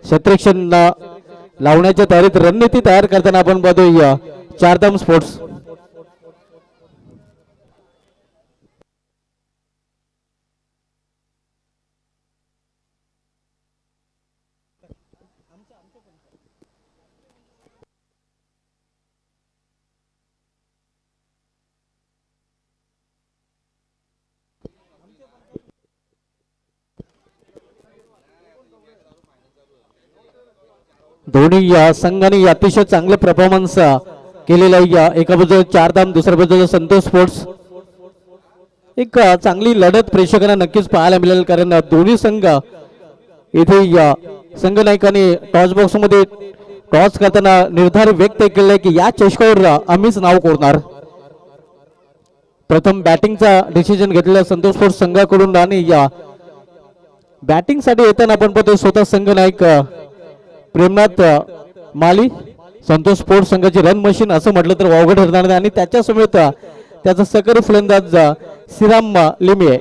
क्षेत्ररक्षण लावण्याच्या तयारीत रणनीती तयार करताना आपण बघतोय चारधाम स्पोर्ट्स. दोन्ही या संघाने अतिशय चांगले परफॉर्मन्स केलेला आहे. एका बाजूला चारधाम, दुसऱ्या बाजूला संतोष स्पोर्ट्स. एक चांगली लढत प्रेक्षकांना नक्कीच पाहायला मिळेल, कारण दोन्ही संघ इथे या संघ नायकाने टॉस बॉक्स मध्ये टॉस करताना निर्धार व्यक्त केलाय की या चषकावर आम्हीच नाव कोरणार. प्रथम बॅटिंगचा डिसिजन घेतलेला संतोष स्पोर्ट्स संघाकडून आणि या बॅटिंग साठी येताना आपण पाहतो स्वतः संघ नायक प्रेमनाथ माली. संतोष स्पोर्ट्स संघाची रन मशीन असं म्हटलं तर वावगं ठरणार नाही, आणि त्याच्या समेत त्याचा सकरी फलंदाज श्रीराम लिमिये.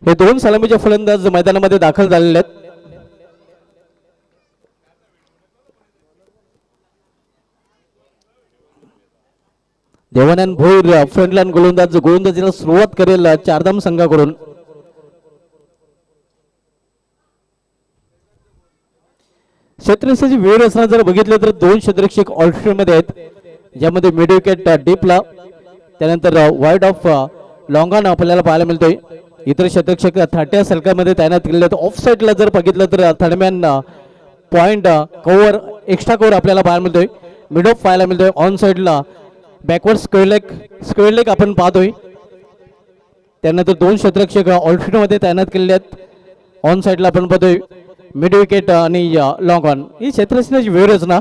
हे दोन सलामीचे फलंदाज मैदानामध्ये दाखल झालेले आहेत. देवानंद भोईर फ्रंटलाईन गोलंदाजीला सुरुवात करेल चारधाम संघाकडून. क्षेत्ररक्षणाची वेळ रचना जर बघितलं तर दोन क्षेत्ररक्षक ऑल्टरनेट मध्ये आहेत, ज्यामध्ये मिड विकेट डीपला, त्यानंतर वाईड ऑफ लॉंगॉन आपल्याला पाहायला मिळतोय. इतर क्षेत्ररक्षक 30 सलकामध्ये तैनात केलेले आहेत. ऑफ साईडला जर बघितलं तर third man point cover extra cover आपल्याला पाहायला मिळतोय. मिड ऑफ पाहायला मिळतोय. ऑन साईडला बॅकवर्ड स्क्वेअर लेग आपण पाहतोय. त्यानंतर दोन क्षेत्ररक्षक ऑल्टरनेट मध्ये तैनात केलेले आहेत. ऑन साईडला आपण पाहतोय मिड विकेट आणि लॉंग ऑन. ही क्षेत्ररक्षणाची वेळ रचना.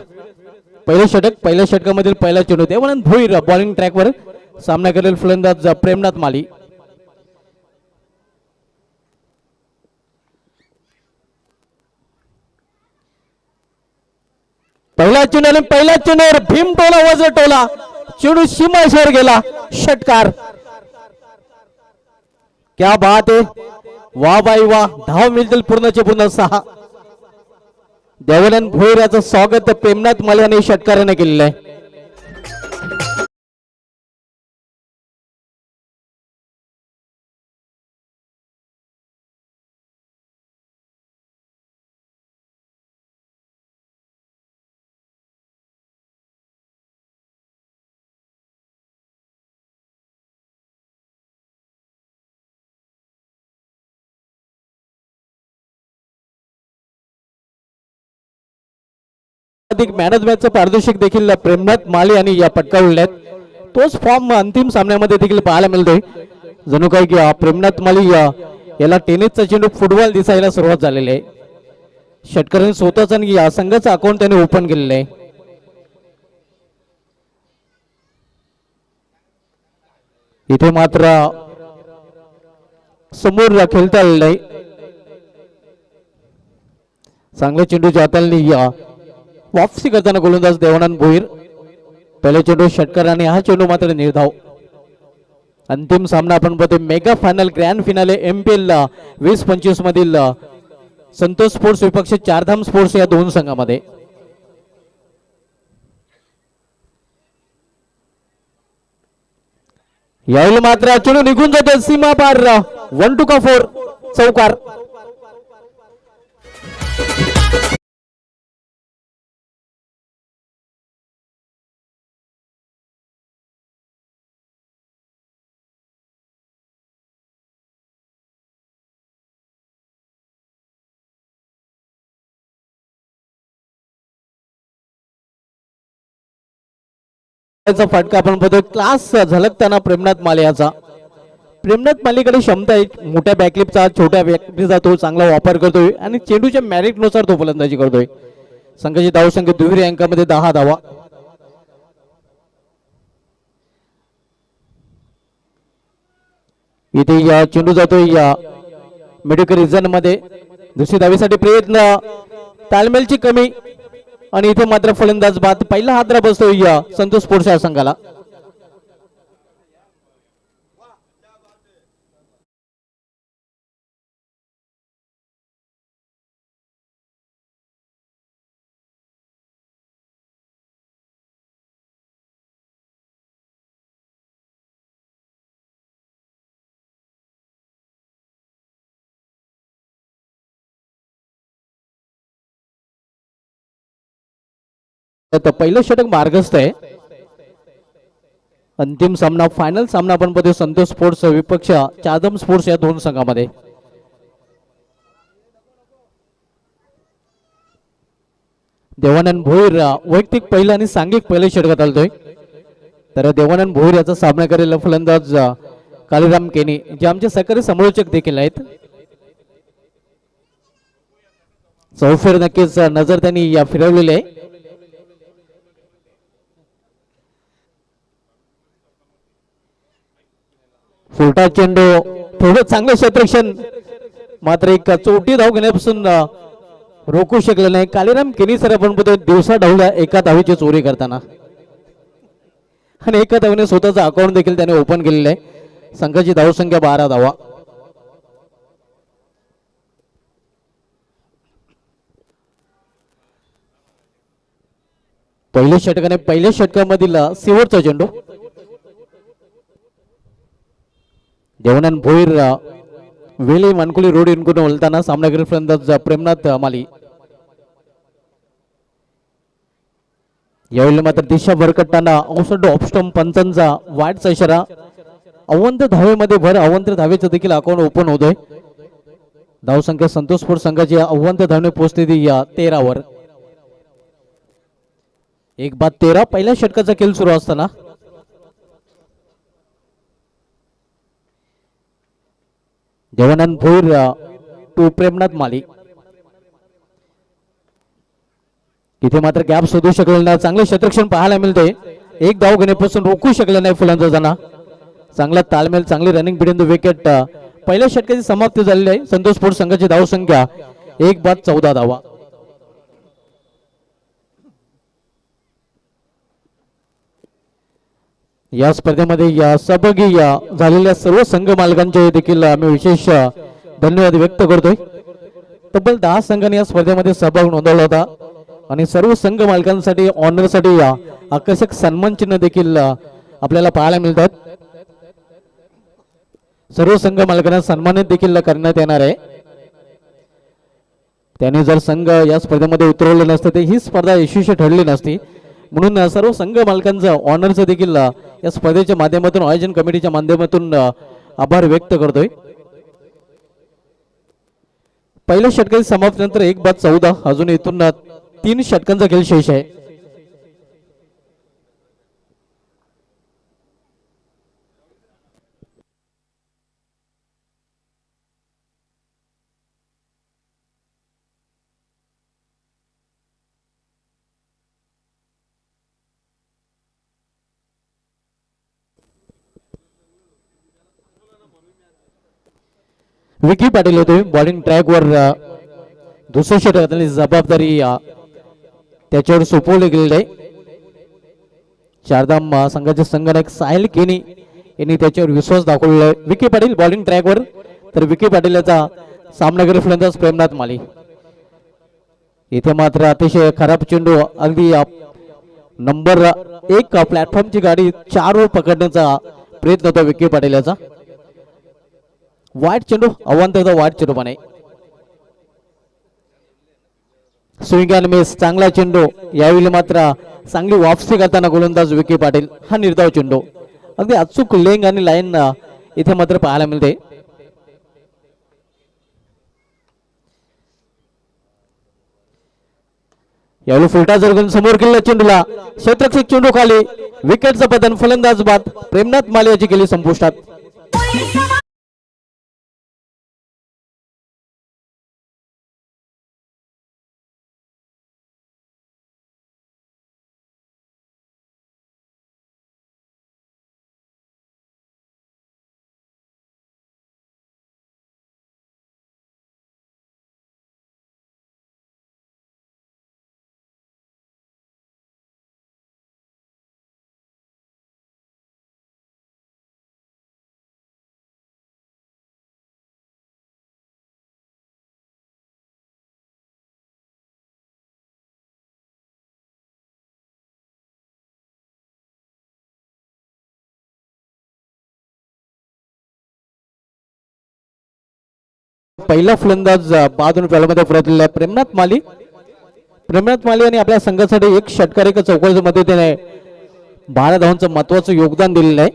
पहिल्या षटकामधील पहिला चेंडू देवानंद भोईर बॉलिंग ट्रॅकवर, सामना करेल फलंदाज प्रेमनाथ माली. पहिला चेंडूवर भीम टोला, वज्र टोला, चेंडू सीमाशेर गेला. षटकार. क्या बात आहे. वा बाई वा. धाव मिळतील पूर्णचे पूर्ण 6. देवानंद भोईर याचं स्वागत प्रेमनाथ माली यांनी षटकाराने केलेलं आहे. मॅन ऑफ मॅचचं पारितोषिक देखील प्रेमनाथ माली यांनी या पटकावले आहेत. तोच फॉर्म अंतिम सामन्यामध्ये देखील पाहायला मिळतोय. जणू काही की प्रेमनाथ माली याला टेनिसचा चेंडू फुटबॉल दिसायला सुरुवात झालेली आहे. षटकाराने स्वतःच आणि या संघाचं अकाउंट त्याने ओपन केलेलं आहे. इथे मात्र समोर खेळता आलेलं आहे. चांगल्या चेंडूच्या हाताने वापसी करताना गोलंदाज देवानंद भोईर. पहिले चेंडू षटकार आणि हा चेंडू मात्र निर्धाव. अंतिम सामना आपण बघतोय mega final grand finale MPL 2025 मधील संतोष स्पोर्ट्स विपक्ष चारधाम स्पोर्ट्स या दोन संघामध्ये. यावेळी मात्र चेंडू निघून जाते सीमा पार. 1 2 4 चौकार. फटका आपण बघतोय. क्लास झलकताना प्रेमनाथ माली याचा. प्रेमनाथ मालीकडे क्षमता आहे. मोठ्या बॅकलिपचा, छोट्या बॅकलिपचा तो चांगला वापर करतोय आणि चेंडूच्या मॅरिट नुसार तो फलंदाजी करतोय. संघाची धावसंख्या दुहेरी अंकामध्ये 10 धावा. इथे या चेंडू जातोय या मिडविकेट रिजन मध्ये. दुसरी धावेसाठी प्रयत्न, तालमेलची कमी, आणि इथे मात्र फलंदाज बाद. पहिला हादरा बसतोय या संतोष स्पोर्ट्स या संघाला. तर पहिलं षटक मार्गस्थ आहे. अंतिम सामना फायनल सामना आपण पाहतो संतोष स्पोर्ट्स विपक्ष चादम स्पोर्ट्स या दोन संघामध्ये. देवानंद भोईर वैयक्तिक पहिला आणि सांघिक पहिल्या षटकात आलतोय. तर देवानंद भोईर याचा सामना करेल फलंदाज कालीराम केनी जे आमचे सहकारी समालोचक देखील आहेत. चौफेर नक्कीच नजर त्यांनी या फिरवलेली आहे. फुलटा चेंडू थोडं चांगलं क्षेत्ररक्षण मात्र एक चोटी धाव घेण्यापासून रोखू शकले नाही. कालीराम केनी सर आपण बघतो दिवसा डावल्या एका धावीची चोरी करताना आणि एका धावीने स्वतःचा अकाउंट देखील त्याने ओपन केलेलं आहे. संघाची धावसंख्या 12 धावा. पहिल्या षटकाने पहिल्या षटकामधील शेवटचा चेंडू देवानंद भोईर वेली मानकुली रोड इनकडून बोलताना सामना करील फलंदाज प्रेमनाथ माली. यावेळी मात्र दिशा भरकटताना औषध ऑफस्टम पंचांचा वाईटचा इशारा. अवंत धावेमध्ये भर अवंत धावेचं देखील अकाउंट ओपन होतोय. धावसंख्या संतोष स्पोर्ट्स संघाची अवंत धावने पोहोचलेली या 13 वर. 1-13 पहिल्या षटकाचा खेळ सुरू असताना देवानंद भोईर टू प्रेमनाथ माली. इथे मात्र गॅप शोधू शकले नाही. चांगले क्षेत्ररक्षण पाहायला मिळते. एक धाव घेण्यापासून रोखू शकले नाही फलंदाजांना. चांगला तालमेल चांगली रनिंग बिटवीन द विकेट. पहिल्या षटकाची समाप्ती झालेली आहे. संतोष स्पोर्ट्स संघाची धावसंख्या 1-14 धावा. या स्पर्धेमध्ये या सहभागी झालेल्या सर्व संघ मालकांचे देखील आम्ही विशेष धन्यवाद व्यक्त करतोय. तब्बल 10 संघांनी या स्पर्धेमध्ये सहभाग नोंदवला होता आणि सर्व संघ मालकांसाठी ऑनरसाठी आकर्षक सन्मान चिन्ह देखील आपल्याला पाहायला मिळतात. सर्व संघ मालकांना सन्मानित देखील करण्यात येणार आहे. त्यांनी जर संघ या स्पर्धेमध्ये उतरवले नसते तर ही स्पर्धा यशस्वी ठरली नसती. म्हणून सर्व संघ मालकांचा ऑनरचं देखील या स्पर्धेच्या माध्यमातून आयोजन कमिटीच्या माध्यमातून आभार व्यक्त करतोय. पहिल्या षटकाची समाप्तीनंतर 1-14 अजून इथून 3 षटकांचा खेळ शेष आहे. विकी पाटील होते बॉलिंग ट्रॅकवर. दुसऱ्या षटकातली जबाबदारी त्याच्यावर सोपवली गेलेली आहे. चारधाम संघाचे संगणक साहिल केनी यांनी त्याच्यावर विश्वास दाखवलेला आहे. विकी पाटील बॉलिंग ट्रॅकवर. तर विकी पाटील याचा सामना करेल फलंदाज प्रेमनाथ माली. इथे मात्र अतिशय खराब चेंडू अगदी नंबर 1 प्लॅटफॉर्मची गाडी 4 वर पकडण्याचा प्रयत्न होता विकी पाटील याचा. वाईट चेंडू अवांतरचा वाईट चेंडू पण आहे. स्विंग अँड मिस चांगला चेंडू. यावेळी मात्र चांगली वापसी करताना गोलंदाज विकी पाटील. हा निर्धाव चेंडू अगदी अचूक लेंग आणि लाईन इथे मात्र पाहायला मिळते. यावेळी फुलटा जरगून समोर केलेल्या चेंडूला क्षेत्ररक्षक चेंडू खाली. विकेटचं पतन. फलंदाज बाद. प्रेमनाथ माली याची केली संपुष्टात. पहिला फलंदाज बादून फलंदाज परतलेला प्रेमनाथ माली. प्रेमनाथ माली यांनी आपल्या संघासाठी एक षटकार एक चौकारच्या मदतीने 12 धावांचं महत्वाचं योगदान दिलेलं आहे.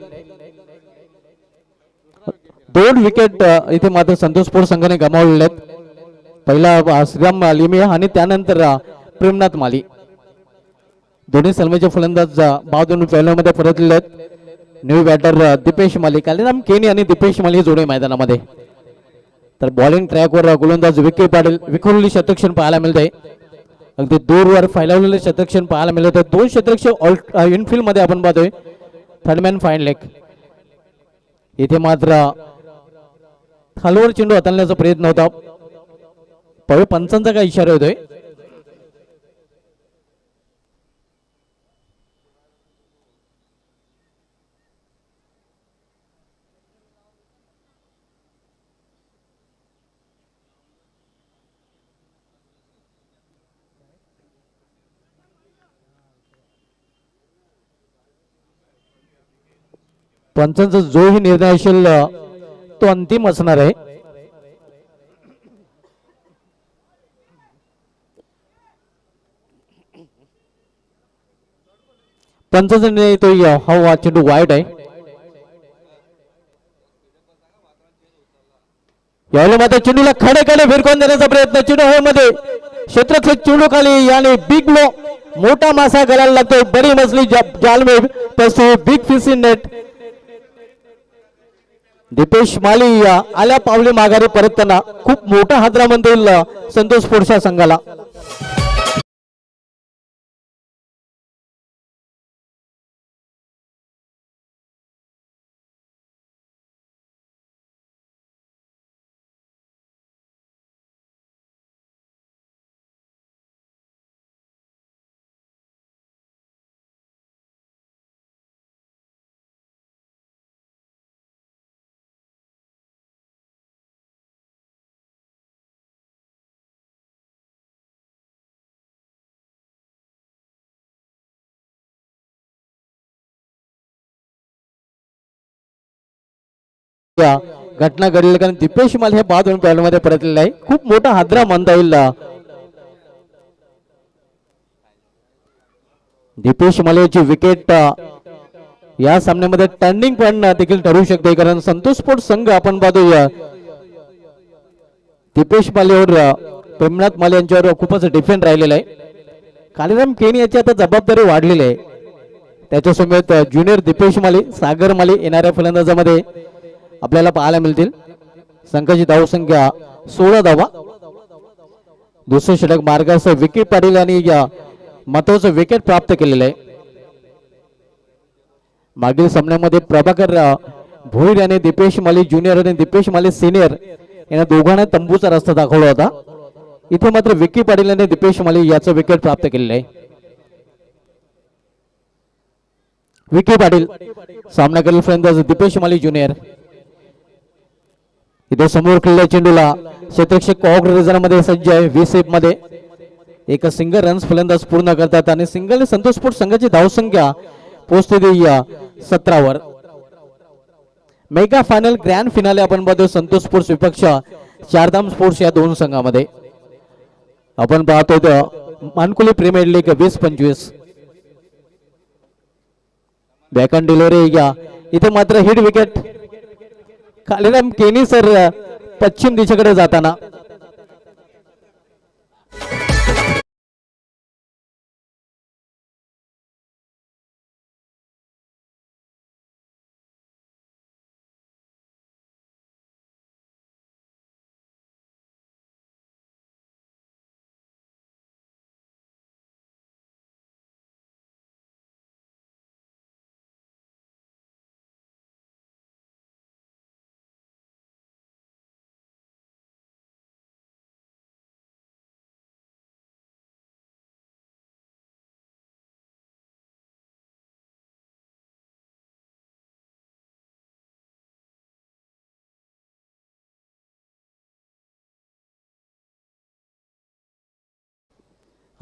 2 विकेट इथे मात्र संतोष स्पोर्ट्स संघाने गमावलेले आहेत. पहिला श्रीराम लिमिया आणि त्यानंतर प्रेमनाथ माली. दोन्ही सलमेचे फलंदाज बाद होऊन पहिल्यामध्ये परतलेले आहेत. न्यू बॅटर दीपेश माली, कालिराम केनी आणि दीपेश माली जोडे मैदानामध्ये. तर बॉलिंग ट्रॅकवर गोलंदाज विकी पाटील विखुरलेली शतक्षण पाहायला मिळते. अगदी दूरवर फैलावलेले शतक्षण पाहायला मिळते. 2 शतरक्षक इनफिल्ड मध्ये आपण पाहतोय. Third man fine leg. इथे मात्र खालवर चेंडू हाताळण्याचा प्रयत्न होता. पहिले पंचांचा काय इशारा होतोय. पंचांचा जोही निर्णय असेल तो अंतिम असणार आहे. पंचांचा निर्णय येतो हा चेंडू वाईट आहे. यावेळी मात्र चेंडूला खडे फिरकून देण्याचा प्रयत्न. चेंडू हवेमध्ये क्षेत्ररक्षक चेंडू खाली आणि बिग लो मोठा मासा गळायला लागतोय. बडी मछली जाल में फंसी, big fish in net. Deepesh Mali आल्या पावले माघारी परतताना खूप मोठा हादरा म्हणता येईल संतोष स्पोर्ट्सच्या संघाला. घटना घडली कारण दीपेश माली हे बाद होऊन पॅडमध्ये परतलेला आहे. खूप मोठा हादरा म्हणता येईल. दीपेश मालीची विकेट या सामन्यामध्ये टर्निंग पॉइंट देखील ठरू शकते कारण संतोष स्पोर्ट्स संघ आपण पाहतोय दीपेश मालीवर प्रेमनाथ माली यांच्यावर खूपच डिफेंड राहिलेला आहे. कालिराम केनी याची आता जबाबदारी वाढलेली आहे. त्याच्यासमोर ज्युनियर दीपेश माली, सागर माली येणाऱ्या फलंदाजामध्ये आपल्याला पाहायला मिळतील. संघाची धावसंख्या 16 धावा. दुसरे षटक मार्गासह विकी पाटील यांनी महत्वाचं विकेट प्राप्त केलेलं आहे. मागील सामन्यामध्ये प्रभाकर भोईर याने दीपेश माली ज्युनियर आणि दीपेश माली सिनियर यांना दोघांना तंबूचा रस्ता दाखवला होता. इथे मात्र विकी पाटील यांनी दीपेश माली याचं विकेट प्राप्त केलेलं आहे. विकी पाटील सामना करेल फलंदाज दीपेश माली ज्युनियर. इथे समोर खेळलेल्या चेंडूला क्षेत्ररक्षक कॉग्रेजरमध्ये सज्ज आहे. 20 मध्ये एक सिंगल रन्स फलंदाज पूर्ण करतात आणि सिंगल संतोष स्पोर्ट्स संघाची धावसंख्या पोहोचते 17 वर. मेगा फायनल ग्रँड फिनाले आपण पाहतो संतोष स्पोर्ट्स विपक्ष चारधाम स्पोर्ट्स या 2 संघामध्ये. आपण पाहतो मानकुली प्रीमियर लीग 20-25 बॅकहँड डिलिव्हरी. इथे मात्र हिट विकेट कालिराम केनी सर पश्चिम दिशेकडे जाताना.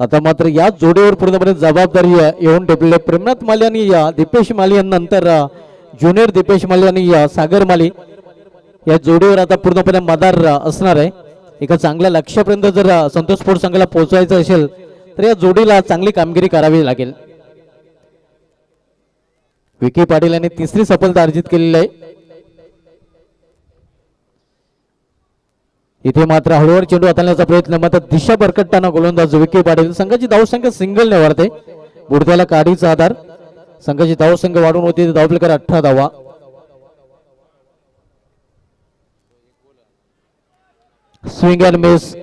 आता मात्र या जोडीवर पूर्णपणे जबाबदारी येऊन ठेवलेली आहे. प्रेमनाथ माली आणि दीपेश माली नंतर ज्युनियर दीपेश माली आणि सागर माली या जोडीवर आता पूर्णपणे मदार असणार आहे. एका चांगल्या लक्ष्यापर्यंत जर संतोष स्पोर्ट्स संघाला पोहोचायचं असेल तर या जोडीला चांगली कामगिरी करावी लागेल. विकी पाटील यांनी तिसरी सफलता अर्जित केलेली आहे. इथे मात्र हळूहळू चेंडू हाताळण्याचा प्रयत्न, मात्र दिशा भरकटताना गोलंदाज विकी पाटील. संघाची धावसंख्या सिंगलने वाढते. बुडत्याला काडीचा आधार. संघाची धावसंख्या वाढून होती. धावफलक 18 धावा. Swing and miss.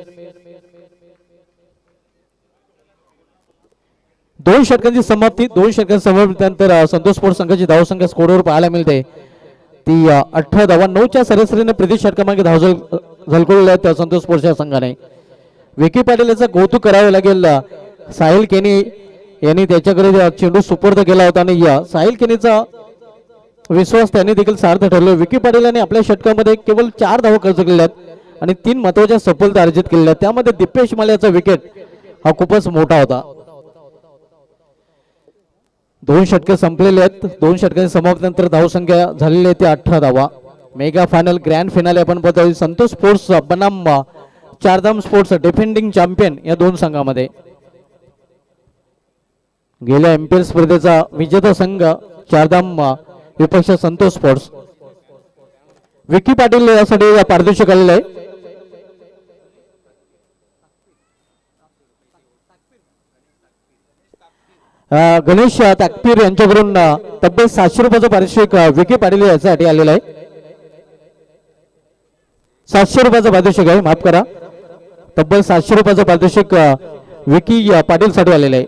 2 षटकांची समाप्ती. 2 षटकांची समाप्तीनंतर संतोष स्पोर्ट्स संघाची धावसंख्या स्कोरवर पाहायला मिळते ती 18 धावा. 9च्या सरासरीने प्रति षटकामागे धाव झलकवलेल्या आहेत संतोष स्पोर्ट्सच्या संघाने. विकी पाटील याचा कौतुक करावे लागेल. साहिल केनी यांनी त्याच्याकडे चेंडू सुपूर्द केला होता आणि साहिल केनीचा विश्वास त्यांनी देखील सार्थ ठरलो. विकी पाटील यांनी आपल्या षटकामध्ये केवळ 4 धावा खर्च केल्या आहेत आणि 3 महत्वाच्या सफलता अर्जित केलेल्या आहेत. त्यामध्ये दिपेश माल्याचा विकेट हा खूपच मोठा होता. 2 षटके संपलेले आहेत. 2 षटकांची समाप्तीनंतर धावसंख्या झालेली आहे ती 18 धावा. मेगा फायनल ग्रँड फिनाले आपण बघतोय. संतोष स्पोर्ट्स बनाम चारधाम स्पोर्ट्स डिफेंडिंग चॅम्पियन या 2 संघामध्ये. गेल्या एमपीएल स्पर्धेचा विजेता संघ चारधाम विपक्ष संतोष स्पोर्ट्स. विकी पाटील यासाठी पारितोषिक आलेलं आहे. गणेश ताकपीर यांच्याकडून तब्बल 700 रुपयाचं पारितोषिक विकी पाटील यासाठी आलेलं आहे. 700 रुपयाचं पारितोषिक आहे, माफ करा. तब्बल 700 रुपयाचं पारितोषिक विकी पाटील साठी आलेलं आहे.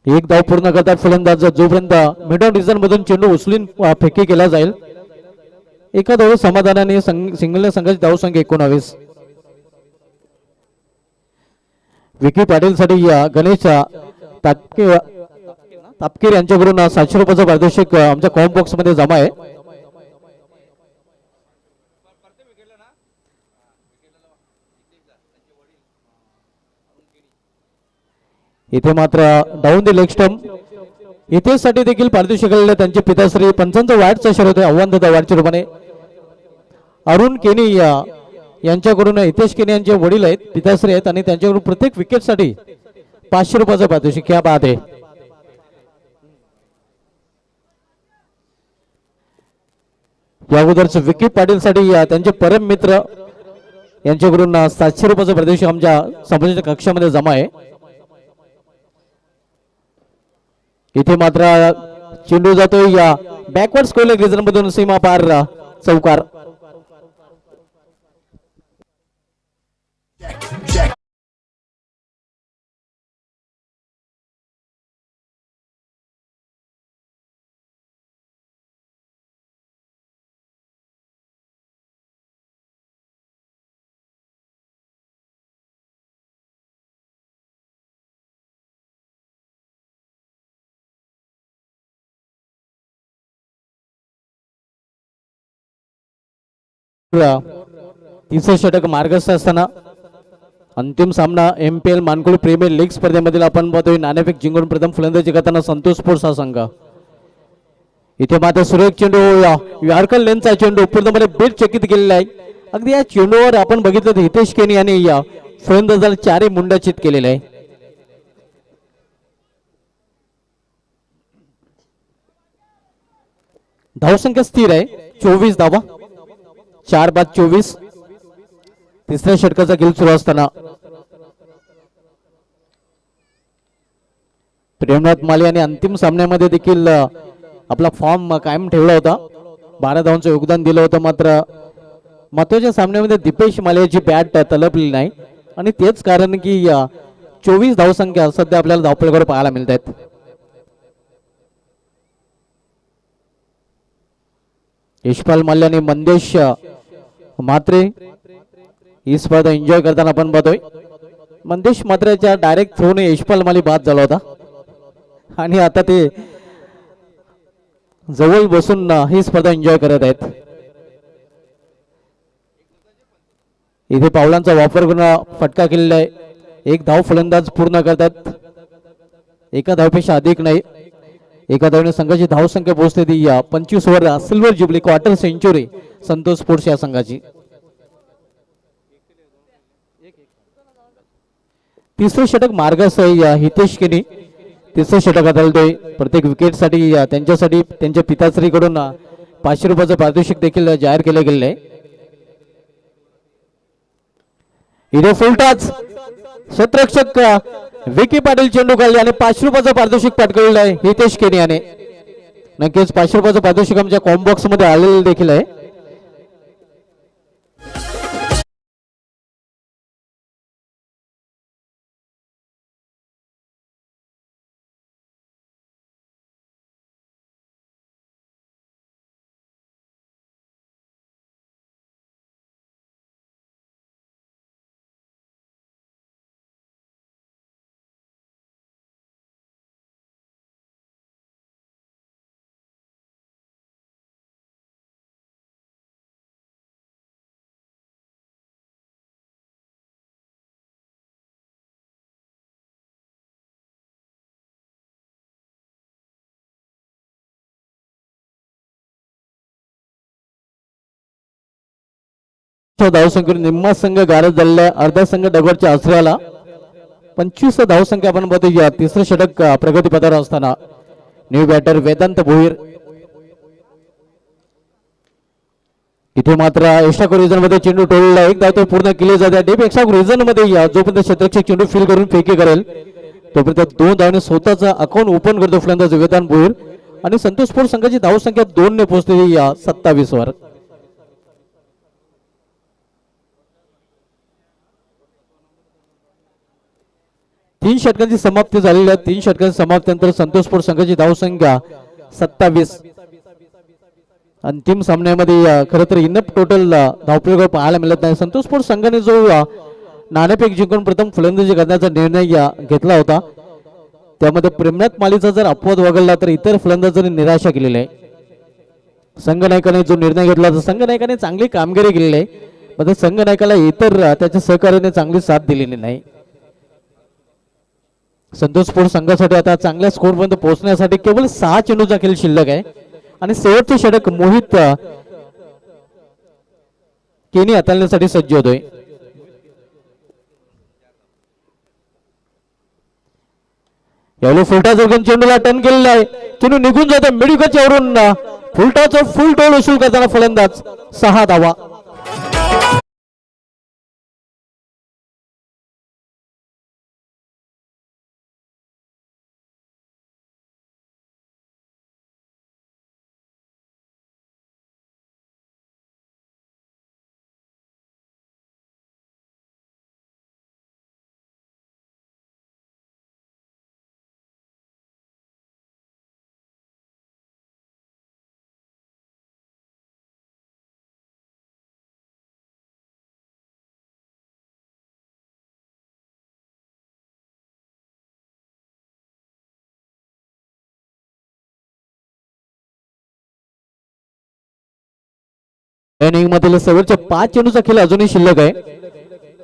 एक धाव पूर्ण करतात फलंदाज. जोपर्यंत मिडल रिजन मधून चेंडू उचलून फेकी केला जाईल. एका धाव समाधानाने सिंगल संघाची धावसंख्या 19. विकी पाटील साठी गणेश तापकीर यांच्याकडून 700 रुपयाचं पारितोषिक आमच्या कॉम बॉक्स मध्ये जमा आहे. इथे मात्र डाऊन द लेग स्टंप इथे साठी देखील पारितोषिक आलेले त्यांचे पिताश्री पंचांचा वाईटचा शर्यत आहे आव्हान दादा वाईटच्या रूपाने. अरुण केनी यांच्याकडून हितेश केनी यांचे वडील आहेत, पिताश्री आहेत आणि त्यांच्याकडून प्रत्येक विकेट साठी 500 रुपयाचं पारितोषिक. क्या बात आहे. या अगोदरच विकी पाटील साठी त्यांचे परम मित्र यांच्याकडून 700 रुपयाचं पारितोषिक आमच्या समाजाच्या कक्षामध्ये जमा आहे. इथे मात्र चेंडू जातोय या बॅकवर्ड स्कोर रिजन मधून सीमा पार चौकार. तिसरं षटक मार्गस्थ असताना अंतिम सामना एमपीएल मानकुळ प्रीमियर लीग स्पर्धेमधील आपण पाहतोय. नाणेफेक जिंकून प्रथम फलंदाजी करताना संतोष स्पोर्ट्स हा संघ. इथे मात्र सुरेख चेंडू यॉर्कर लेनचा चेंडू पूर्णपणे बेट चकित केलेला आहे. अगदी या चेंडूवर आपण बघितलं तर हितेश केनी यांनी या फलंदाजाला 4 मुंडाचित केलेलं आहे. धावसंख्या स्थिर आहे 24 धावा. 4 बाद 24. तिसऱ्या षटकाचा खेळ सुरू असताना प्रेमनाथ माली यांनी अंतिम सामन्यामध्ये देखील आपला फॉर्म कायम ठेवला होता. 12 धावांचं योगदान दिलं होतं. मात्र महत्वाच्या सामन्यामध्ये दिपेश मालियाची बॅट तलपली नाही आणि तेच कारण की 24 धावसंख्या सध्या आपल्याला धावफलकावर पाहायला मिळत आहेत. यशपाल मल्ल आणि मंदेश मात्रे ही स्पर्धा एन्जॉय करताना आपण पाहतोय. मंदेश मात्रेच्या डायरेक्ट थ्रोने यशपाल माली बाद झाला होता आणि आता ते जवळ बसून ही स्पर्धा एन्जॉय करत आहेत. इथे पावलांचा वापर करून फटका केलेला आहे. 1 धाव फलंदाज पूर्ण करतात. एका धावपेक्षा अधिक नाही. एका धावने संघाची धावसंख्या पोहोचते ती 25 वर silver jubilee quarter century Santosh sports या संघाची. तिसरं षटक मार्गस्थ आहे हितेश केनी. तिसरं षटक हाताळतोय. प्रत्येक विकेटसाठी त्यांच्यासाठी त्यांच्या पिताश्रीकडून 500 रुपयाचं पारितोषिक देखील जाहीर केले गेले आहे. इथे फुलटाच क्षेत्ररक्षक विकी पाटील चेंडू खाल्ले आणि 500 रुपयाचं पारितोषिक पटकावलेलं आहे हितेश केनी याने. नक्कीच 500 रुपयाचं पारितोषिक आमच्या कॉम्बॉक्स मध्ये आलेलं देखील आहे. धावसंख्येवर निम्मा संघ गारद झालेला. अर्धा संघ डगवरच्या आश्रयाला. 25 धावसंख्या आपण बघतो. या तिसरं षटक प्रगतीपथावर असताना न्यू बॅटर वेदांत भोईर. इथे मात्र एक्स्ट्रा रिजन मध्ये चेंडू टोलला. एक धाव तो पूर्ण केले जाते. डेप एक्स्ट्रा रिजन मध्ये जोपर्यंत क्षेत्ररक्षक चेंडू फील करून फेकी करेल तोपर्यंत 2 धावने स्वतःचा अकाउंट ओपन करतो फलंदाज वेदांत भोईर. आणि संतोष स्पोर्ट्स संघाची धावसंख्या 2 ने पोहोचलेली या 27 वर. तीन षटकांची समाप्ती झालेली आहे. 3 षटकांची समाप्तीनंतर संतोष स्पोर्ट्स संघाची धावसंख्या 27. अंतिम सामन्यामध्ये खरं तर इनफ टोटल धावप्रयोग पाहायला मिळत नाही. संतोष स्पोर्ट्स संघाने जो नाणेफेक जिंकून प्रथम फलंदाजी करण्याचा निर्णय घेतला होता त्यामध्ये प्रेमनाथ मालीचा जर अपवाद वगळला तर इतर फलंदाजांनी निराशा केलेली आहे. संघनायकाने जो निर्णय घेतला तर संघनायकाने चांगली कामगिरी केलेली आहे. मात्र संघनायकाला इतर त्याच्या सहकार्याने चांगली साथ दिलेली नाही. संतोष स्पोर्ट्स संघासाठी आता चांगल्या स्कोर पर्यंत पोहोचण्यासाठी केवळ 6 चेंडूचा खेळ शिल्लक आहे आणि शेवटचे षटक मोहित केनी हाताळण्यासाठी सज्ज होतोय. यावेळी फुलटा जोडून चेंडूला टर्न केलेला आहे. चेंडू निघून जातो मिडविकेटच्या वरून. फुलटाचा फुल टोल वसूल करताना फलंदाज 6 धावा. इनिंग मधील शेवटच्या 5 चेंडूचा खेळ अजूनही शिल्लक आहे.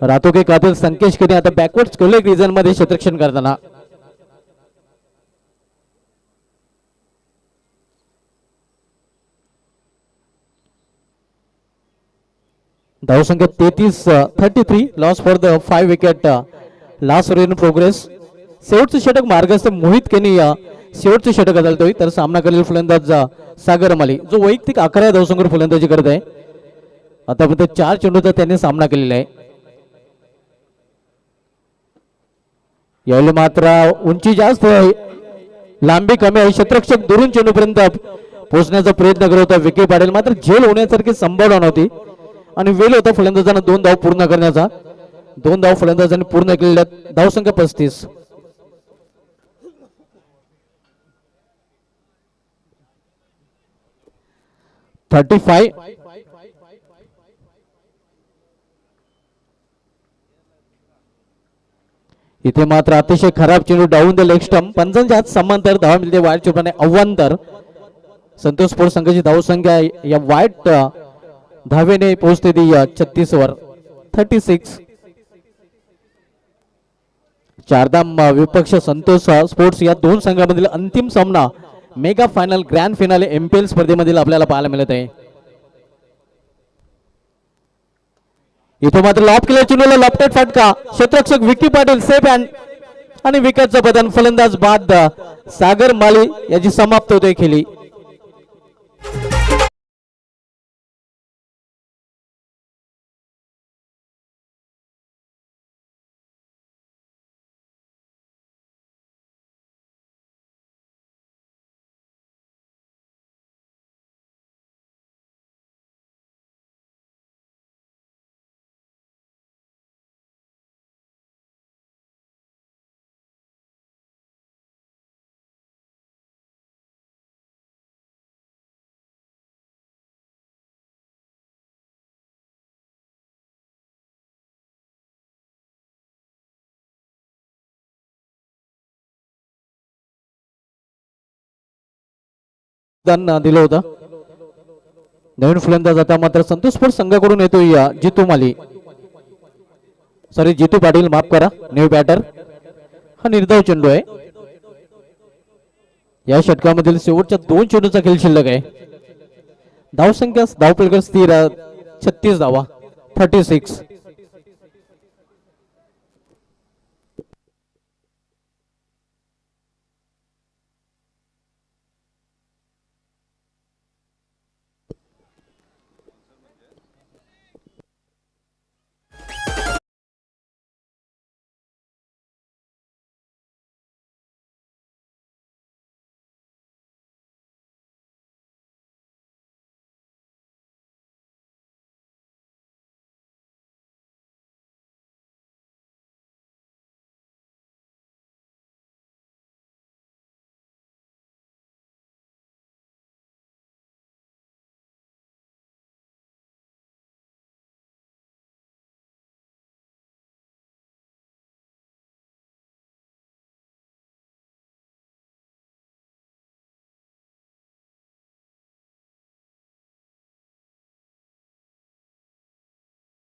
रातोके कातील संकेश केनी आता बॅकवर्ड कोलेक रिजन मध्ये क्षेत्ररक्षण करताना. धावसंख्या 33 loss for the 5 wicket last over in progress. शेवटचे षटक मार्गस्थ मोहित केनी शेवटचे षटक हाताळतोय तर सामना करेल फलंदाज सागर माली जो वैयक्तिक 11 धावसंख्येवर फलंदाजी करत आहे. आतापर्यंत 4 चेंडूचा त्याने सामना केलेला आहे. यावेळी मात्र उंची जास्त आहे लांबी कमी आहे. क्षेत्ररक्षक दुरून चेंडूपर्यंत पोहोचण्याचा प्रयत्न करत होता विकी पाटील. मात्र झेल होण्यासारखी संभावना नव्हती आणि वेळ होता फलंदाजांना 2 धाव पूर्ण करण्याचा. 2 धाव फलंदाजांनी पूर्ण केलेल्या. धावसंख्या 35. इथे मात्र अतिशय खराब चेंडू डाऊन द लेग स्टंप. पंचांच्या हात समांतर धावा मिळते वाईट चेंडूने अव्वांतर. संतोष स्पोर्ट्स संघाची धावसंख्या या वाईट धावेने पोहोचते ती 36 वर. 36. चारधाम विपक्ष संतोष स्पोर्ट्स या 2 संघांमधील अंतिम सामना mega final grand finale MPL स्पर्धेमधील आपल्याला पाहायला मिळत आहे. इथं मात्र लॉप केल्या चेंडूला लॉपटेड फटका, क्षेत्ररक्षक विकी पाटील सेफ हँड आणि विकेटचं बदन. फलंदाज बाद सागर माली याची समाप्त होते खेळी. दिलं होतं. नवीन फलंदाज आता मात्र संतोषपूर संघाकडून येतो या जितू माली, सॉरी जितू पाटील, माफ करा, न्यू बॅटर. हा निर्धाव चेंडू आहे. या षटकामधील शेवटच्या 2 चेंडूचा खेळ शिल्लक आहे. धावसंख्या धावपलकर स्थिर 36 धावा, 36.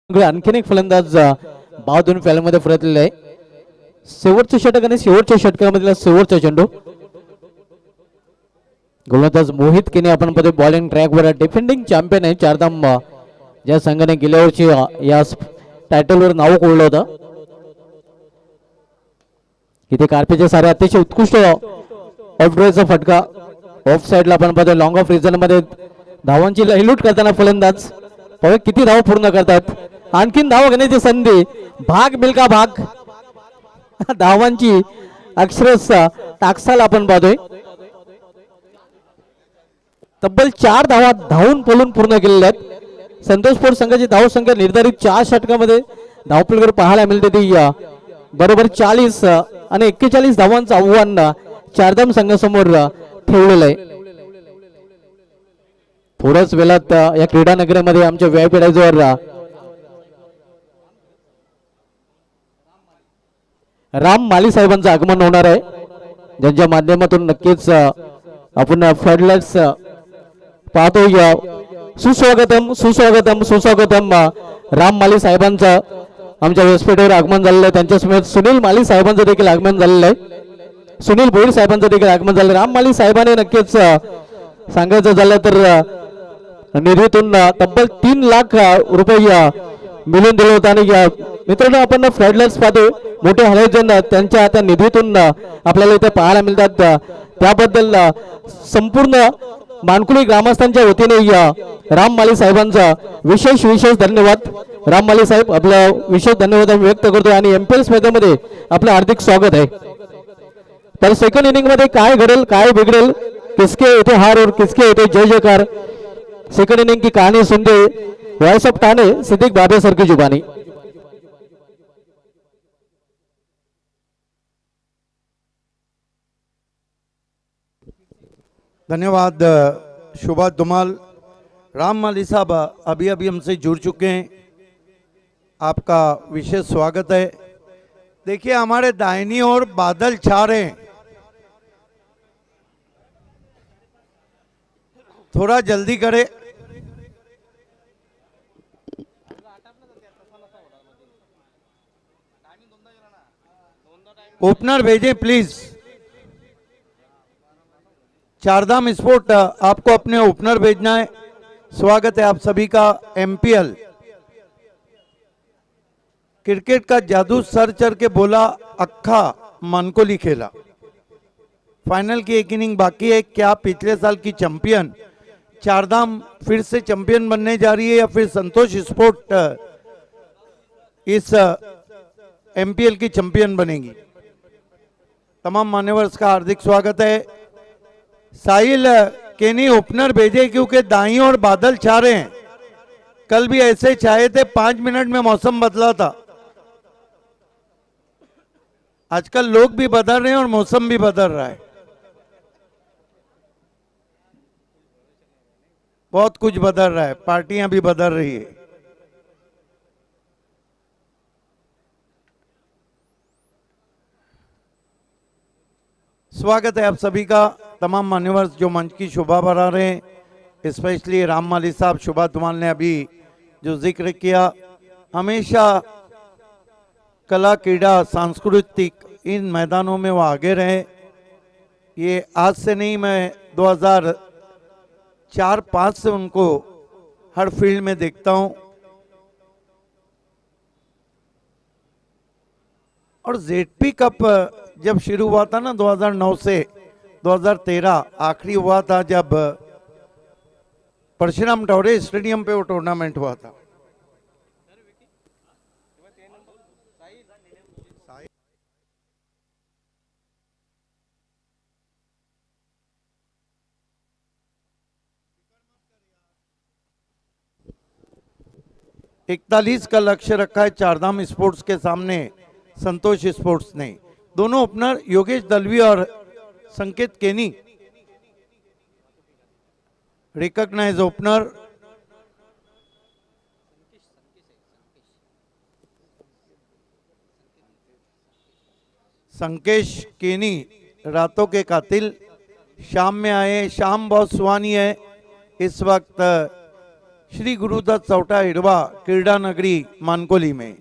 आणखीन एक फलंदाज बावधून फॅलमध्ये परतलेला आहे. शेवटचे षटक आणि शेवटच्या षटकामधला शेवटचा चेंडू. गोलंदाज मोहित केने आपण पदे बॉलिंग ट्रॅकवर डिफेंडिंग चॅम्पियन आहे. चारधाम ज्या संघाने गेल्या वर्षी या टायटलवर नाव कोरलं होतं. इथे कार्पेचे सारे अतिशय उत्कृष्ट ऑफड्राईव्हचा फटका. ऑफ साइडला आपण पदे लॉंग ऑफ रिझन मध्ये धावांची लयलूट करताना फलंदाज पवे किती धाव पूर्ण करतात. आणखीन धाव घेण्याची संधी. भाग मिल्का भाग. धावांची अक्षरशः टाकसाल आपण पाहतोय. तब्बल 4 धावा धावून पळून पूर्ण केलेल्या आहेत. संतोषपूर संघाची धाव संख्या निर्धारित 4 षटकामध्ये धावपलकर पाहायला मिळते ती बरोबर 40 आणि 41 धावांचं आव्हान चारधाम संघासमोर ठेवलेलं आहे. थोड्याच वेळात या क्रीडा नगरीमध्ये आमच्या व्यापीडायजवर राम माली साहेबांचं आगमन होणार आहे, ज्यांच्या माध्यमातून नक्कीच आपण फ्लडलाइट्स पाहतो. या सुस्वागतम सुस्वागतम सुस्वागतम राम माली साहेबांचं आमच्या व्यासपीठावर आगमन झालेलं आहे. त्यांच्या समेत सुनील माली साहेबांचं देखील आगमन झालेलं आहे. सुनील भोईर साहेबांचं देखील आगमन झालं. राम माली साहेबांनी नक्कीच सांगायचं झालं तर निधीतून तब्बल 3 लाख रुपये मिळून दिले होते. आणि मित्रांनो आपण फ्लडलाइट्स पाहतो, मोठे हॅलोजन त्यांच्या त्या निधीतून आपल्याला इथे पाहायला मिळतात. त्याबद्दल संपूर्ण मानकुली ग्रामस्थांच्या वतीने राम माली साहेबांचा विशेष धन्यवाद. राम माली साहेब आपला विशेष धन्यवाद आम्ही व्यक्त करतो आणि एमपीएल स्पर्धेमध्ये आपलं हार्दिक स्वागत आहे. तर सेकंड इनिंग मध्ये काय घडेल काय बिघडेल, किसके होते हार और किसके होते जय जयकार, सेकंड इनिंग की कहानी सुनते वॉइस ऑफ ठाणे सिद्दीक बाबे सर की जुबानी. धन्यवाद शुभा धुमाल. राम माली साहब अभी हमसे जुड़ चुके हैं, आपका विशेष स्वागत है. देखिए हमारे दाहिनी ओर बादल छा रहे हैं, थोड़ा जल्दी करें. ओपनर भेजें प्लीज. चारधाम स्पोर्ट आपको अपने ओपनर भेजना है. स्वागत है आप सभी का एमपीएल. क्रिकेट का जादू सर चढ़ के बोला, अक्खा मनकोली खेला। फाइनल की एक इनिंग बाकी है। क्या पिछले साल की चैंपियन चारधाम फिर से चैंपियन बनने जा रही है या फिर संतोष स्पोर्ट इस एमपीएल की चैंपियन बनेगी? तमाम मान्यवर्स का हार्दिक स्वागत है। साहिल केनी ओपनर भेजे क्योंकि दाई और बादल छा रहे हैं। कल भी ऐसे छाए थे, 5 मिनट में मौसम बदला था। आजकल लोग भी बदल रहे हैं और मौसम भी बदल रहा है। बहुत कुछ बदल रहा है, पार्टियां भी बदल रही है। स्वागत है आप सभी का। तमाम मान्यवर जो मंच की शोभा बढ़ा रहे हैं, स्पेशली राम माली साहब, शोभा धुमाल ने अभी जो जिक्र किया, हमेशा कला, क्रीड़ा, सांस्कृतिक इन मैदानों में वो आगे रहे। ये आज से नहीं, मैं 2004-05 से उनको हर फील्ड में देखता हूं। और जेडपी कप जब शुरू हुआ था ना 2009 से 2013 आखिरी हुआ था, जब परशुराम टोरे स्टेडियम पे वो टूर्नामेंट हुआ था। इकतालीस का लक्ष्य रखा है चारधाम स्पोर्ट्स के सामने संतोष स्पोर्ट्स ने। दोनों ओपनर योगेश दलवी और संकेत केनी रिकॉग्नाइज ओपनर। संकेश केनी रातों के कातिल शाम में आए। शाम बहुत सुहानी है। इस वक्त श्री गुरुदत्त सौटा हिड़वा क्रीड़ा नगरी मानकोली में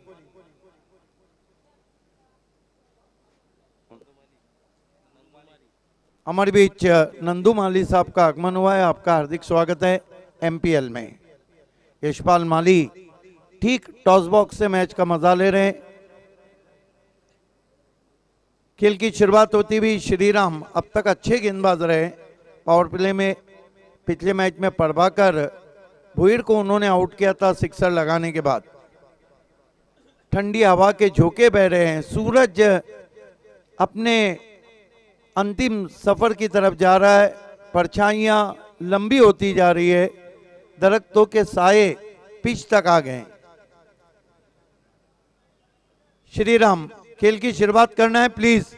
हमारे बीच नंदू माली साहब का आगमन हुआ है। आपका हार्दिक स्वागत है एमपीएल में। यशपाल माली ठीक टॉस बॉक्स से मैच का मजा ले रहे हैं। खेल की शुरुआत होती हुई श्रीराम अब तक अच्छे गेंदबाज रहे। पावर प्ले में पिछले मैच में प्रभाकर भुईर को उन्होंने आउट किया था सिक्सर लगाने के बाद। ठंडी हवा के झोंके बह रहे हैं। सूरज अपने अंतिम सफर की तरफ जा रहा है। परछाइयां लंबी होती जा रही है। दरख्तों के साए पिच तक आ गए। श्रीराम खेल की शुरुआत करना है प्लीज।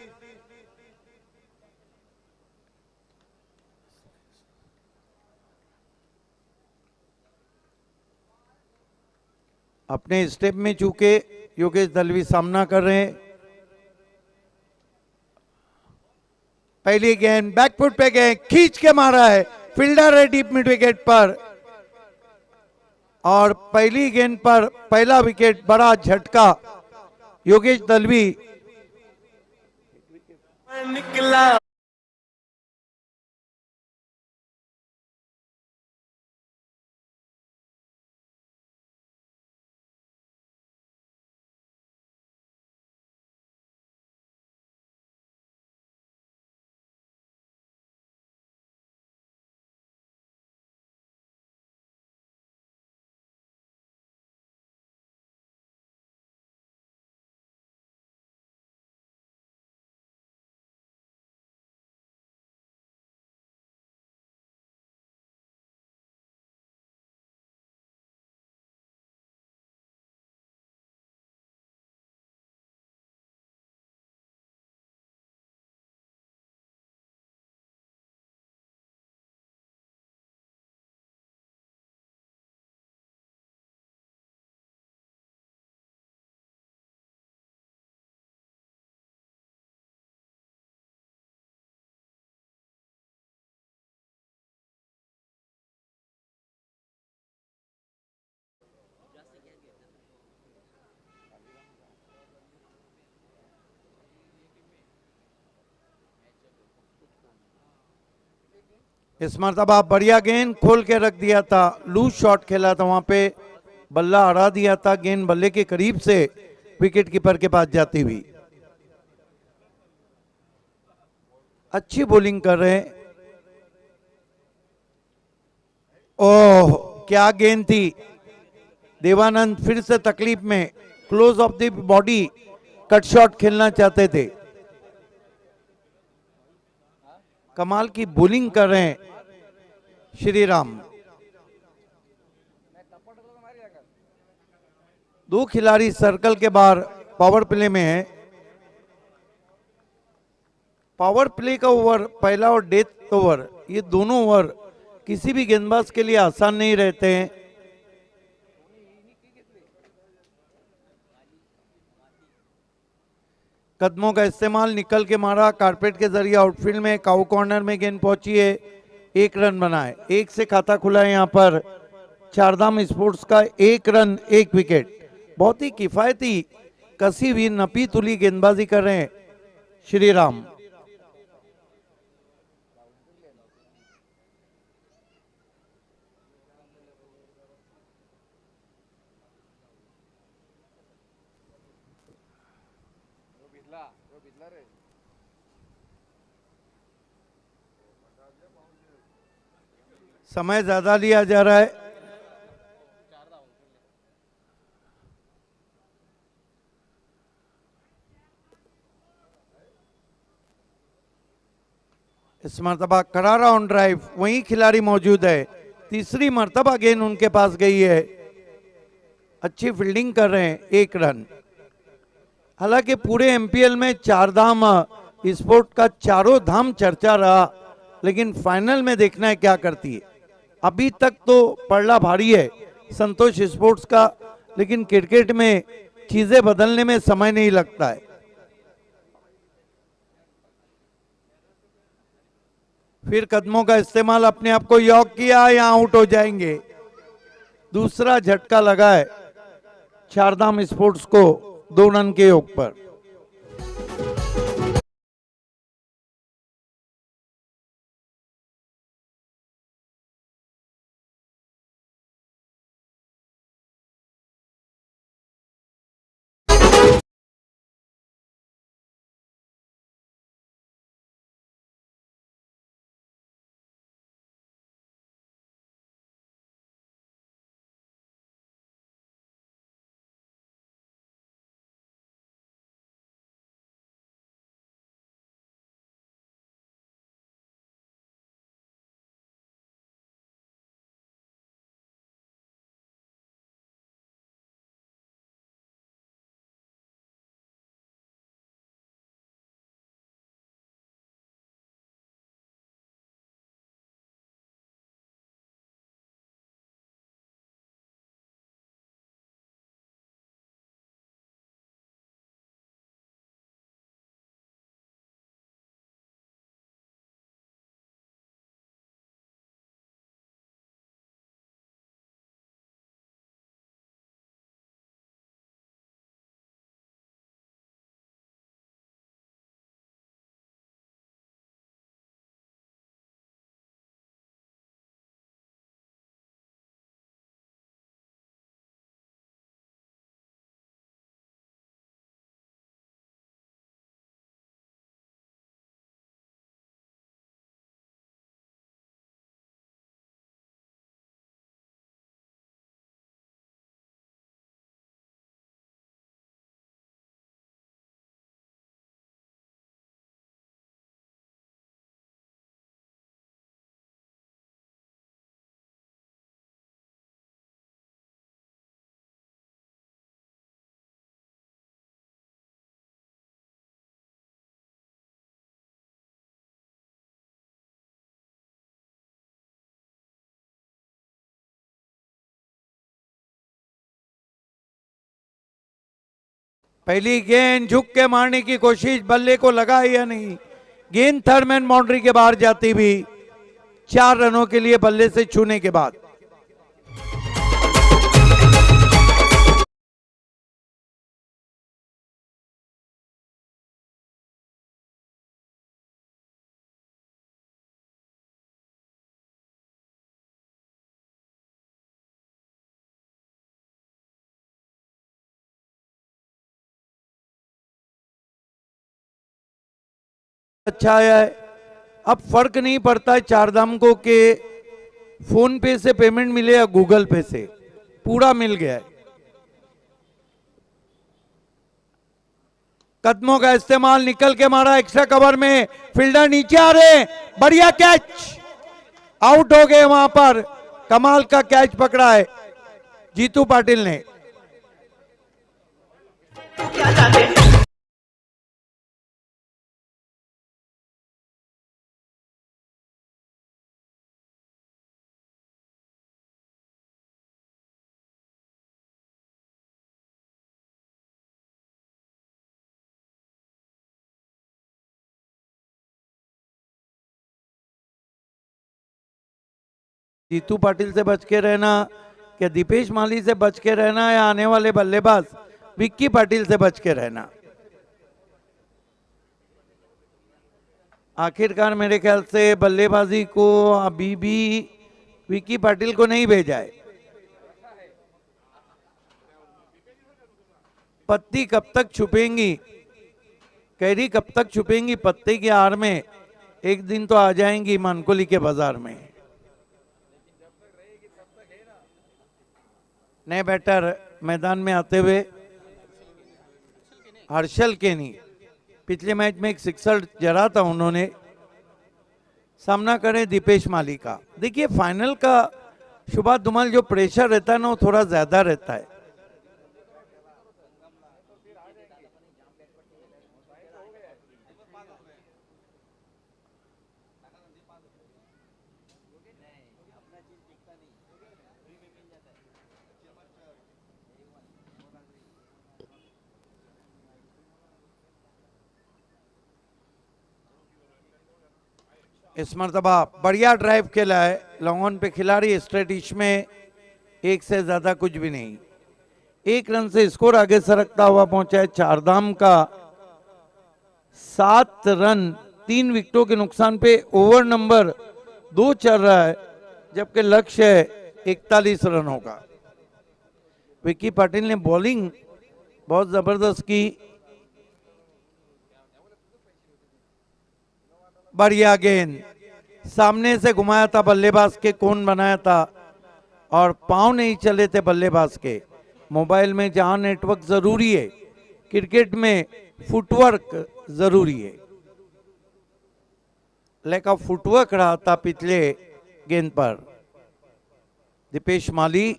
अपने स्टेप में चूके योगेश दलवी सामना कर रहे हैं। पहली गेंद बैकफुट पे गए, खींच के मारा है। फील्डर है डीप मिड विकेट पर और पहली गेंद पर पहला विकेट, बड़ा झटका योगेश दलवी निकला। इस मरतबा बढ़िया गेंद खोल के रख दिया था। लूज शॉट खेला था वहां पे, बल्ला हरा दिया था। गेंद बल्ले के करीब से विकेट कीपर के पास जाती हुई। अच्छी बॉलिंग कर रहे हैं। ओह क्या गेंद थी। देवानंद फिर से तकलीफ में, close of the body cut shot खेलना चाहते थे। कमाल की बॉलिंग कर रहे हैं श्री राम। दो खिलाड़ी सर्कल के बाहर पावर प्ले में है। पावर प्ले का ओवर, पहला और डेथ ओवर, ये दोनों ओवर किसी भी गेंदबाज के लिए आसान नहीं रहते हैं। कदमों का इस्तेमाल, निकल के मारा, कारपेट के जरिए आउटफील्ड में काउ कॉर्नर में गेंद पहुंची है। 1 रन बनाए, 1 से खाता खुला है यहाँ पर चारधाम स्पोर्ट्स का। 1 रन 1 विकेट। बहुत ही किफायती, कसी हुई, नपी तुली गेंदबाजी कर रहे हैं श्री राम। समय ज्यादा लिया जा रहा है। इस मर्तबा करारा ऑन ड्राइव, वही खिलाड़ी मौजूद है। तीसरी मर्तबा गेंद उनके पास गई है। अच्छी फील्डिंग कर रहे हैं। 1 रन। हालांकि पूरे एमपीएल में चारधाम स्पोर्ट का चारों धाम चर्चा रहा, लेकिन फाइनल में देखना है क्या करती है। अभी तक तो पड़ला भारी है संतोष स्पोर्ट्स का, लेकिन क्रिकेट में चीजें बदलने में समय नहीं लगता है। फिर कदमों का इस्तेमाल, अपने आप को यॉक किया या आउट हो जाएंगे। दूसरा झटका लगा है चारधाम स्पोर्ट्स को 2 रन के योग पर। पहली गेंद झुक के मारने की कोशिश, बल्ले को लगा या नहीं। गेंद थर्ड मैन बाउंड्री के बाहर जाती भी 4 रनों के लिए बल्ले से छूने के बाद। अच्छा आया है। अब फर्क नहीं पड़ता है चारधाम को कि फोन पे से पेमेंट मिले या गूगल पे से, पूरा मिल गया है। कदमों का इस्तेमाल, निकल के मारा एक्स्ट्रा कवर में, फील्डर नीचे आ रहे हैं, बढ़िया कैच, आउट हो गए वहां पर। कमाल का कैच पकड़ा है जीतू पाटिल ने। जीतू पाटिल से बच के रहना, क्या दीपेश माली से बच के रहना, या आने वाले बल्लेबाज विक्की पाटिल से बच के रहना। आखिरकार मेरे ख्याल से बल्लेबाजी को अभी भी विक्की पाटिल को नहीं भेजा है। पत्ती कब तक छुपेंगी, कैरी कब तक छुपेंगी पत्ते की आड़ में, एक दिन तो आ जाएंगी मानकोली के बाजार में। नए बैटर मैदान में आते हुए हर्षल केनी, पिछले मैच में एक सिक्सर जरा था उन्होंने। सामना करें दीपेश माली का। देखिए फाइनल का शुभा धुमाल जो प्रेशर रहता है ना, वो थोड़ा ज्यादा रहता है। इस मरतबा बढ़िया ड्राइव खेला है लॉन्ग ऑन पे खिलाड़ी, स्ट्रेट में एक से ज्यादा कुछ भी नहीं। एक रन से स्कोर आगे सरकता हुआ पहुंचा है चारधाम का। 7 रन 3 विकेटों के नुकसान पे ओवर नंबर 2 चल रहा है, जबकि लक्ष्य है 41 रनों का। विक्की पाटिल ने बॉलिंग बहुत जबरदस्त की। बढ़िया गेंद, सामने से घुमाया था बल्लेबाज के, कोन बनाया था और पांव नहीं चले थे बल्लेबाज के। मोबाइल में जहां नेटवर्क जरूरी है, क्रिकेट में फुटवर्क जरूरी है। लैक ऑफ फुटवर्क रहा था पिछले गेंद पर। दीपेश माली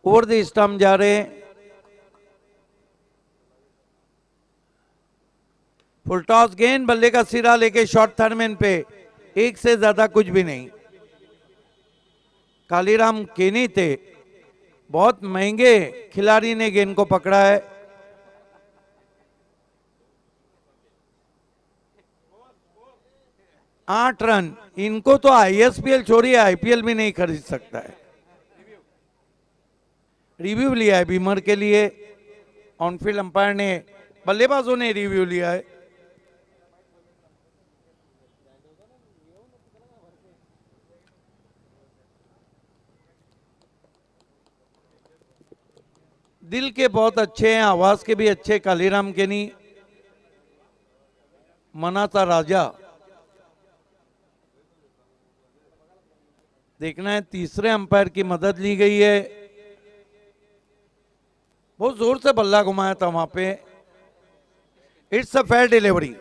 ओवर द स्टंप जा रहे हैं। फुल टॉस गेंद, बल्ले का सिरा लेके शॉर्ट थर्डमैन पे, एक से ज्यादा कुछ भी नहीं। कालीराम केनी थे, बहुत महंगे खिलाड़ी ने गेंद को पकड़ा है। आठ रन, इनको तो आईएसपीएल छोड़िए आईपीएल भी नहीं खरीद सकता है। रिव्यू लिया है बीमर के लिए, ऑनफील्ड अंपायर ने, बल्लेबाजों ने रिव्यू लिया है। दिल के बहुत अच्छे हैं, आवाज के भी अच्छे कालीराम केनी। मनाता राजा, देखना है तीसरे अंपायर की मदद ली गई है। बहुत जोर से बल्ला घुमाया था वहां पे। It's a fair delivery.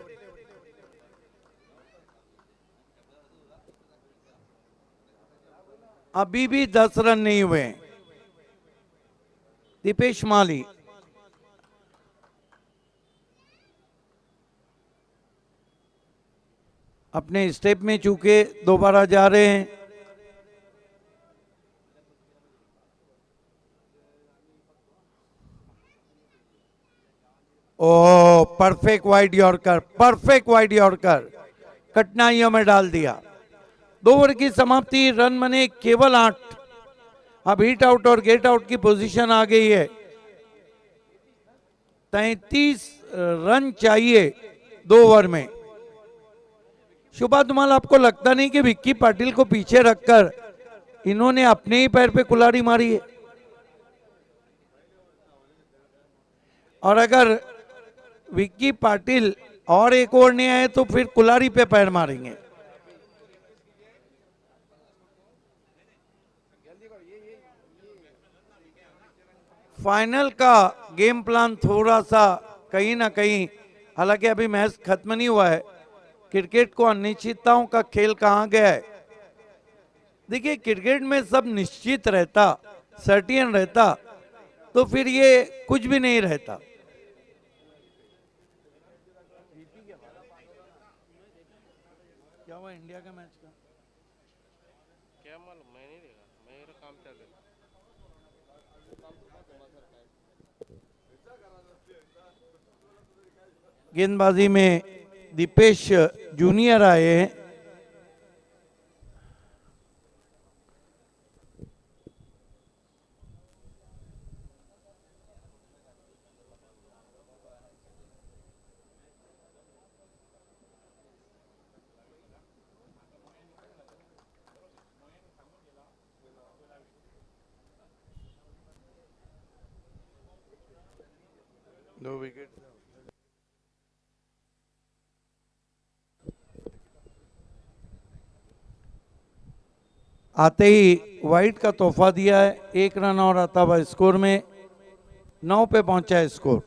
अभी भी 10 रन नहीं हुए। दीपेश माली अपने स्टेप में चूके दोबारा जा रहे हैं। Oh perfect wide yorker, perfect wide yorker, कठिनाइयों में डाल दिया। 2 ओवर की समाप्ति, रन बने केवल 8। अब हिट आउट और गेट आउट की पोजीशन आ गई है। 33 रन चाहिए 2 ओवर में। शुभा धुमाल, आपको लगता नहीं कि विक्की पाटिल को पीछे रखकर इन्होंने अपने ही पैर पे कुल्हाड़ी मारी है? और अगर विक्की पाटिल और एक ओवर नहीं आए तो फिर कुल्हाड़ी पे पैर मारेंगे। फाइनल का गेम प्लान थोड़ा सा कहीं ना कहीं, हालांकि अभी मैच खत्म नहीं हुआ है, क्रिकेट को अनिश्चितताओं का खेल कहा गया है। देखिए क्रिकेट में सब निश्चित रहता, सर्टियन रहता, तो फिर ये कुछ भी नहीं रहता। क्या हुआ इंडिया का मैच का? क्या मालूम, मैं नहीं देखा, मेरा काम चल रहा है। गेंदबाजी में दीपेश जूनियर आए हैं। दो विकेट। आते ही वाइट का तोहफा दिया है, 1 रन और आता हुआ स्कोर में 9 पे पहुंचा है स्कोर।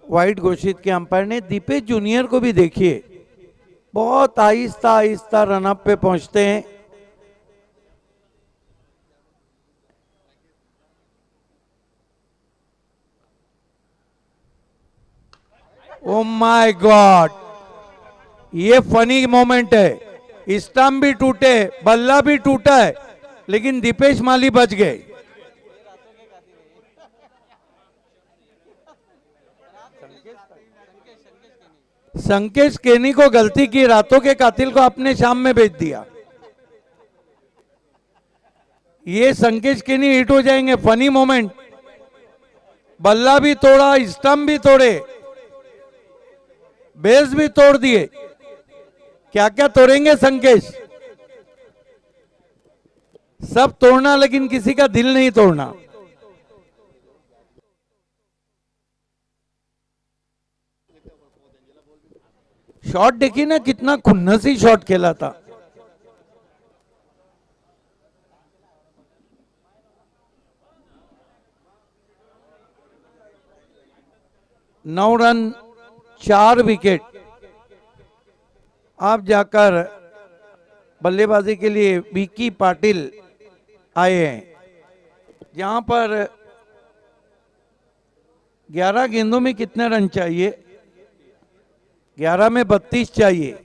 वाइट घोषित किया अंपायर ने। दीपेश जूनियर को भी देखिए, बहुत आहिस्ता आहिस्ता रनअप पे पहुंचते हैं। ओ माय गॉड, ये फनी मोमेंट है। स्टंप भी टूटे, बल्ला भी टूटा है, लेकिन दीपेश माली बच गए। संकेश केनी को गलती की, रातों के कातिल को अपने शाम में भेज दिया। ये संकेश केनी हिट हो जाएंगे। फनी मोमेंट, बल्ला भी तोड़ा, स्टंप भी तोड़े, बेस भी तोड़ दिए। क्या क्या तोड़ेंगे संकेश, सब तोड़ना, लेकिन किसी का दिल नहीं तोड़ना। शॉट देखिए ना, कितना खुन्नसी शॉट खेला था। नौ रन 4 विकेट। आप जाकर बल्लेबाजी के लिए विकी पाटिल आए हैं, जहां पर 11 गेंदों में कितने रन चाहिए? 11 में 32 चाहिए।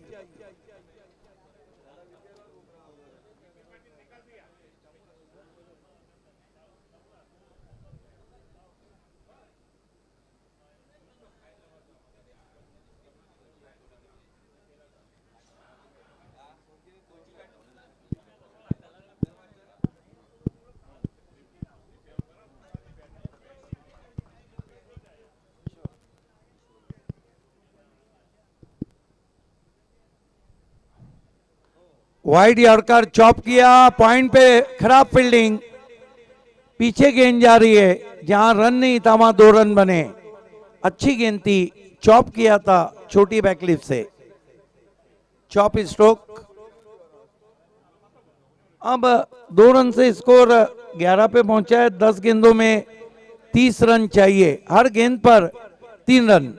वाइड यॉर्कर चॉप किया, पॉइंट पे खराब फील्डिंग, पीछे गेंद जा रही है, जहां रन नहीं था वहां 2 रन बने। अच्छी गेंद थी, चॉप किया था छोटी बैकलिप से, चॉप स्ट्रोक। अब 2 रन से स्कोर 11 पे पहुंचा है। 10 गेंदों में 30 रन चाहिए, हर गेंद पर 3 रन।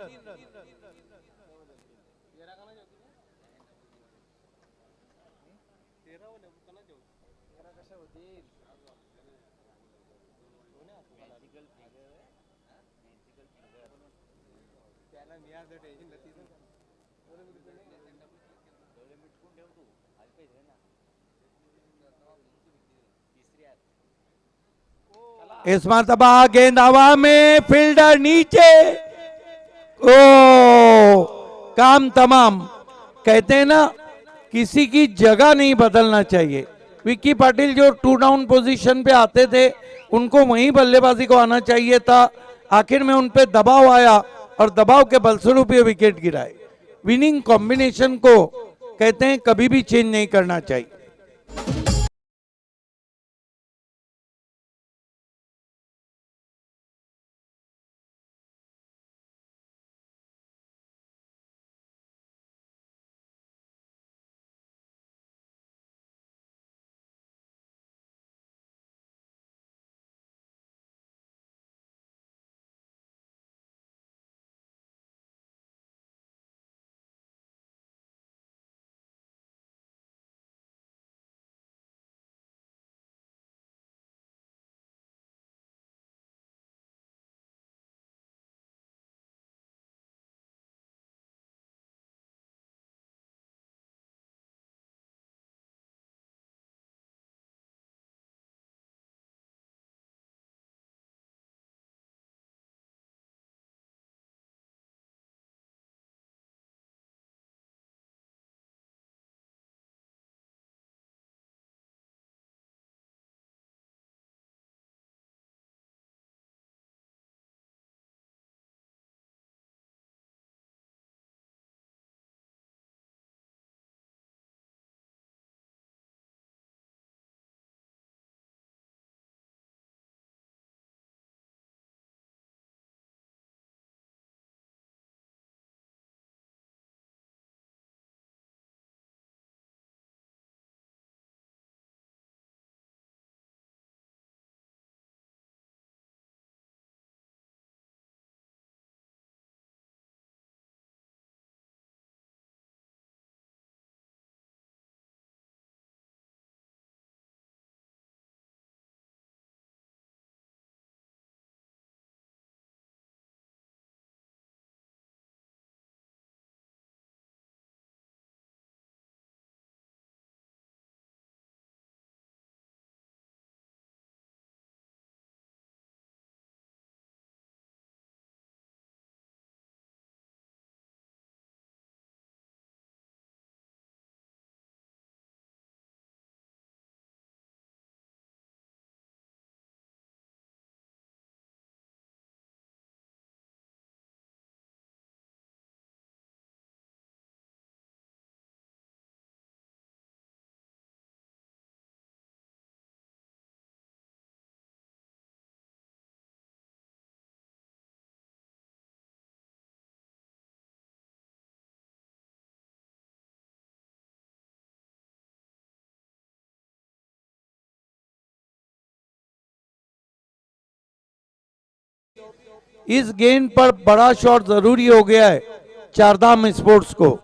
इस मरतबा गेंद हवा में, फील्डर नीचे, ओ काम तमाम। कहते हैं ना, किसी की जगह नहीं बदलना चाहिए। विक्की पाटिल जो 2 डाउन पोजीशन पे आते थे, उनको वहीं बल्लेबाजी को आना चाहिए था। आखिर में उन पे दबाव आया और दबाव के बलस्वरूप ये विकेट गिराए। विनिंग कॉम्बिनेशन को कहते हैं कभी भी चेंज नहीं करना चाहिए। इस गेंद पर बड़ा शॉट जरूरी हो गया है चारधाम स्पोर्ट्स को।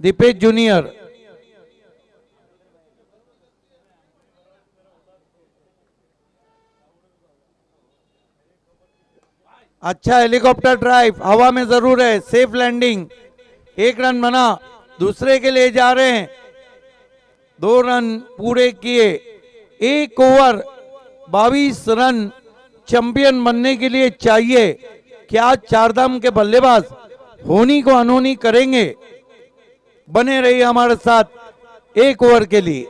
दीपेश जूनियर, अच्छा हेलीकॉप्टर ड्राइव, हवा में जरूर है, सेफ लैंडिंग, 1 रन बना, दूसरे के लिए जा रहे हैं, 2 रन पूरे किए। 1 ओवर 22 रन चैंपियन बनने के लिए चाहिए। क्या चारधाम के बल्लेबाज होनी को अनहोनी करेंगे? बने रहिए हमारे साथ 1 ओवर के लिए।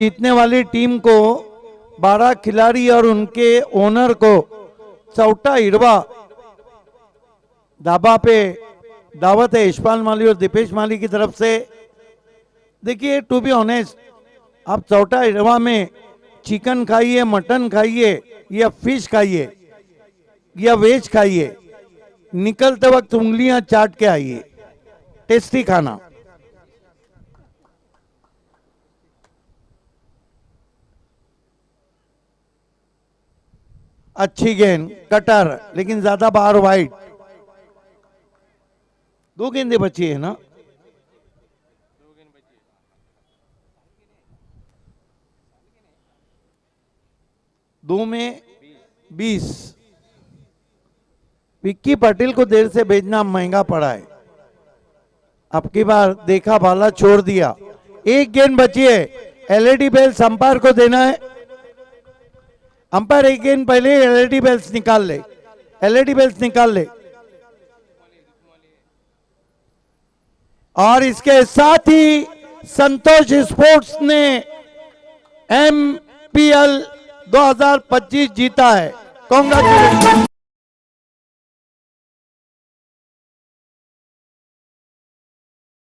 जीतने वाली टीम को 12 खिलाड़ी और उनके ओनर को चौटा हिरवा ढाबा पे दावत है यशपाल माली और दीपेश माली की तरफ से। देखिए, टू बी ऑनेस्ट, आप चौटा हिरवा में चिकन खाइए, मटन खाइए या फिश खाइए या वेज खाइए, निकलते वक्त उंगलियां चाट के आइए। टेस्टी खाना। अच्छी गेंद, कटर, लेकिन ज्यादा बाहर वाइड। 2 गेंदें बची है ना। 2 में 20। विक्की पाटिल को देर से भेजना महंगा पड़ा है। अब की बार देखा भाला छोड़ दिया। एक गेंद बची है, एलईडी बेल्स अंपायर को देना है। अंपायर एक गेंद पहले एलईडी बेल्स निकाल ले, एलईडी बेल्स निकाल ले। और इसके साथ ही संतोष स्पोर्ट्स ने MPL 2025 जीता है। कांग्रेचुलेशन।